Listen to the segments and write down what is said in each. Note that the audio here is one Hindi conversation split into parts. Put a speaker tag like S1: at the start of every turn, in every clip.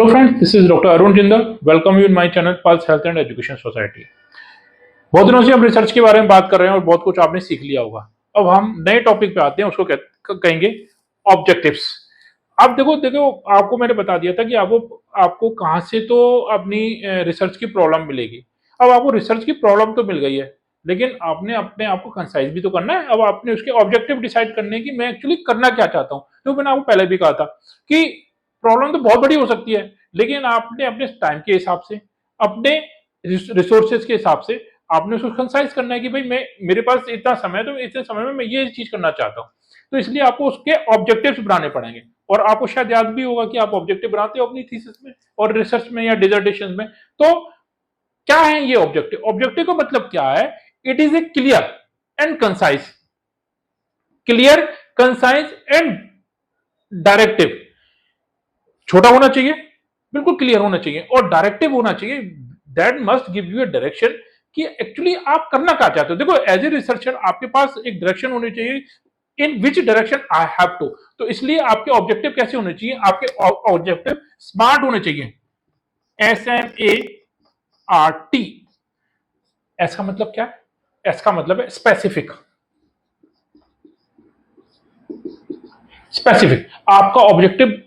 S1: Hello friends, this is Dr. Arun Jindal. Welcome you in my channel Pulse Health and Education Society. बहुत दिनों से हम रिसर्च के बारे में बात कर रहे हैं और बहुत कुछ आपने सीख लिया होगा। अब हम नए टॉपिक पे आते हैं, उसको कहेंगे ऑब्जेक्टिव्स। आप देखो देखो आपको मैंने बता दिया था कि आपको कहाँ से तो अपनी रिसर्च की प्रॉब्लम मिलेगी। अब आपको रिसर्च की प्रॉब्लम तो मिल गई है, लेकिन आपने अपने आप को कंसाइज भी तो करना है। अब आपने उसके ऑब्जेक्टिव डिसाइड करने की मैं एक्चुअली करना क्या चाहता हूँ। तो मैंने आपको पहले भी कहा था कि प्रॉब्लम तो बहुत बड़ी हो सकती है, लेकिन आपने अपने टाइम के हिसाब से, अपने रिसोर्सेज के हिसाब से आपने उसको कंसाइज करना है कि भाई मेरे पास इतना समय है, तो इतने समय में मैं ये चीज करना चाहता हूँ। तो इसलिए आपको उसके ऑब्जेक्टिव्स बनाने पड़ेंगे। और आपको शायद याद भी होगा कि आप ऑब्जेक्टिव बनाते हो अपनी थीसिस में और रिसर्च में या डिसर्टेशन में। तो क्या है ये ऑब्जेक्टिव? ऑब्जेक्टिव का मतलब क्या है? It is a clear and concise, clear, concise and directive. छोटा होना चाहिए, बिल्कुल क्लियर होना चाहिए और डायरेक्टिव होना चाहिए। That must give U A direction कि एक्चुअली आप करना क्या चाहते हो। देखो एज ए रिसर्चर आपके पास एक डायरेक्शन होनी चाहिए, in which direction I have to. तो इसलिए आपके ऑब्जेक्टिव कैसे होने चाहिए? आपके ऑब्जेक्टिव स्मार्ट होने चाहिए। SMART। एस का मतलब क्या है? एस का मतलब है स्पेसिफिक। स्पेसिफिक, आपका ऑब्जेक्टिव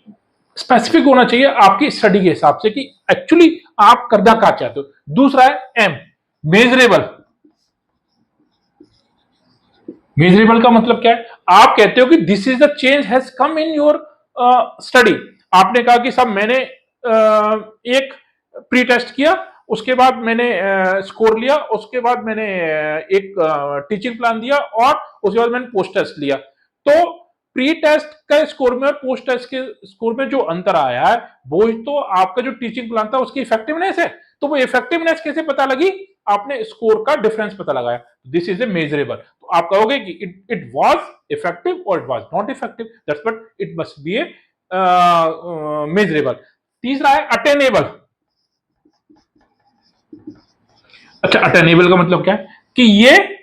S1: स्पेसिफिक होना चाहिए आपकी स्टडी के हिसाब से कि एक्चुअली आप करना क्या चाहते हो। दूसरा है एम, मेजरेबल। मेजरेबल का मतलब क्या है? आप कहते हो कि this is the change has come in your study. आपने कहा कि सब मैंने एक प्री टेस्ट किया, उसके बाद मैंने स्कोर लिया, उसके बाद मैंने एक टीचिंग प्लान दिया और उसके बाद मैंने पोस्ट टेस्ट लिया। तो प्री टेस्ट का स्कोर में और पोस्ट टेस्ट के स्कोर में जो अंतर आया है, वो तो आपका जो टीचिंग प्लान था उसकी इफेक्टिवनेस है। तो वो इफेक्टिवनेस कैसे पता लगी? आपने स्कोर का डिफरेंस पता लगाया। This is a measurable. तो आप कहोगे कि इट वाज इफेक्टिव और it was not effective, that's what it must be A measurable. तीसरा है अटेनेबल। अच्छा, अटेनेबल का मतलब क्या है? कि ये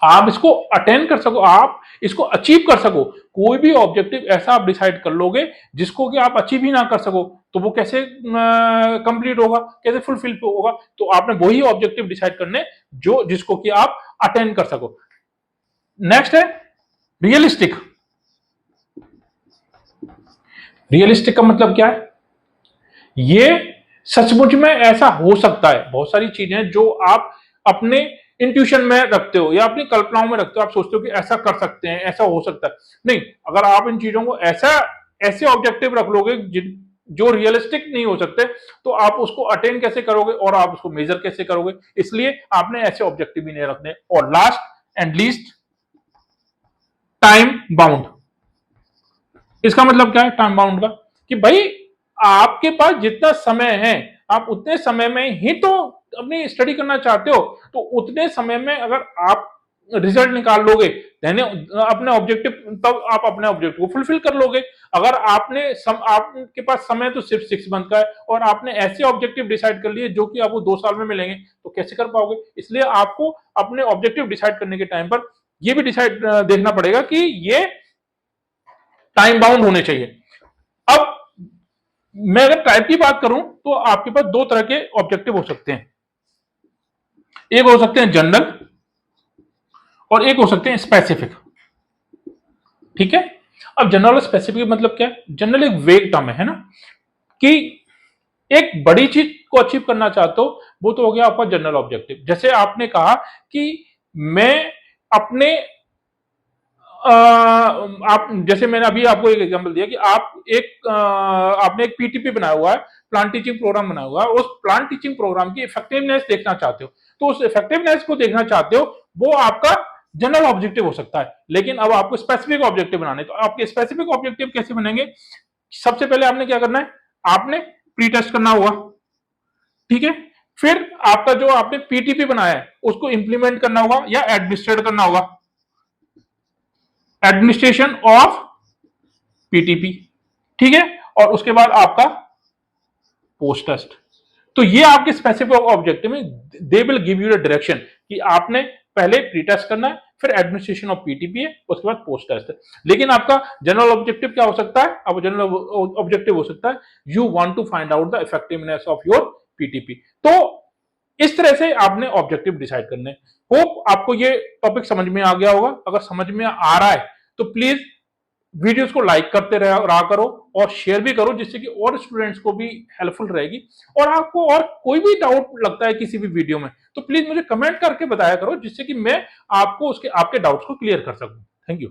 S1: आप इसको अटेन कर सको, आप इसको अचीव कर सको। कोई भी ऑब्जेक्टिव ऐसा आप डिसाइड कर लोगे जिसको कि आप अचीव ही ना कर सको, तो वो कैसे कंप्लीट होगा, कैसे फुलफिल होगा? तो आपने वही ऑब्जेक्टिव डिसाइड करने जो जिसको कि आप अटेन कर सको। नेक्स्ट है रियलिस्टिक। रियलिस्टिक का मतलब क्या है? ये सचमुच में ऐसा हो सकता है। बहुत सारी चीजें जो आप अपने इंट्यूशन में रखते हो या अपनी कल्पनाओं में रखते हो, आप सोचते हो कि ऐसा कर सकते हैं, ऐसा हो सकता है। नहीं, अगर आप इन चीजों को ऐसे ऑब्जेक्टिव रख लोगे जो रियलिस्टिक नहीं हो सकते, तो आप उसको अटेन कैसे करोगे और आप उसको मेजर कैसे करोगे? इसलिए आपने ऐसे ऑब्जेक्टिव ही नहीं रखने। और last and least, time bound. इसका मतलब क्या है टाइम बाउंड का? कि भाई आपके पास जितना समय है, आप उतने समय में ही तो अपनी स्टडी करना चाहते हो। तो उतने समय में अगर आप रिजल्ट निकाल लोगे, अपने ऑब्जेक्टिव, तब आप अपने ऑब्जेक्टिव को फुलफिल कर लोगे। अगर आपके पास समय तो सिर्फ 6 मंथ का है और आपने ऐसे ऑब्जेक्टिव डिसाइड कर लिए जो कि आपको 2 साल में मिलेंगे, तो कैसे कर पाओगे? इसलिए आपको अपने ऑब्जेक्टिव डिसाइड करने के टाइम पर यह भी डिसाइड देखना पड़ेगा कि ये टाइम बाउंड होने चाहिए। अब मैं अगर टाइप की बात करूं तो आपके पास 2 तरह के ऑब्जेक्टिव हो सकते हैं। एक हो सकते हैं जनरल और एक हो सकते हैं स्पेसिफिक। ठीक है? अब जनरल और स्पेसिफिक मतलब क्या है? जनरल एक वेग टर्म है ना, कि एक बड़ी चीज को अचीव करना चाहते हो, वो तो हो गया आपका जनरल ऑब्जेक्टिव। जैसे आपने कहा कि मैं अपने आप, जैसे मैंने अभी आपको एक एग्जांपल दिया कि आपने एक पीटीपी बनाया हुआ है, प्लांट टीचिंग प्रोग्राम बनाया हुआ है। उस प्लांट टीचिंग प्रोग्राम की इफेक्टिवनेस देखना चाहते हो, तो उस इफेक्टिवनेस को देखना चाहते हो, वो आपका जनरल ऑब्जेक्टिव हो सकता है। लेकिन अब आपको स्पेसिफिक ऑब्जेक्टिव बनाने, तो आपके स्पेसिफिक ऑब्जेक्टिव कैसे बनेंगे? सबसे पहले आपने क्या करना है? आपने प्री टेस्ट करना होगा, ठीक है? फिर आपका जो आपने पीटीपी बनाया है उसको इंप्लीमेंट करना होगा या एडमिनिस्ट्रेट करना होगा, एडमिनिस्ट्रेशन ऑफ पीटीपी, ठीक है? और उसके बाद आपका पोस्ट टेस्ट। तो ये आपके स्पेसिफिक ऑब्जेक्टिव में they will give you the direction कि आपने पहले प्री टेस्ट करना है, फिर एडमिनिस्ट्रेशन ऑफ पीटीपी है, उसके बाद पोस्ट टेस्ट है। लेकिन आपका जनरल ऑब्जेक्टिव क्या हो सकता है? आपका जनरल ऑब्जेक्टिव हो सकता है you want to find out the effectiveness of your PTP. तो इस तरह से आपने ऑब्जेक्टिव डिसाइड करने। होप आपको ये टॉपिक समझ में आ गया होगा। अगर समझ में आ रहा है तो प्लीज वीडियोस को लाइक करते रहा करो और शेयर भी करो, जिससे कि और स्टूडेंट्स को भी हेल्पफुल रहेगी। और आपको और कोई भी डाउट लगता है किसी भी वीडियो में तो प्लीज मुझे कमेंट करके बताया करो, जिससे कि मैं आपको उसके आपके डाउट्स को क्लियर कर सकूं। Thank you.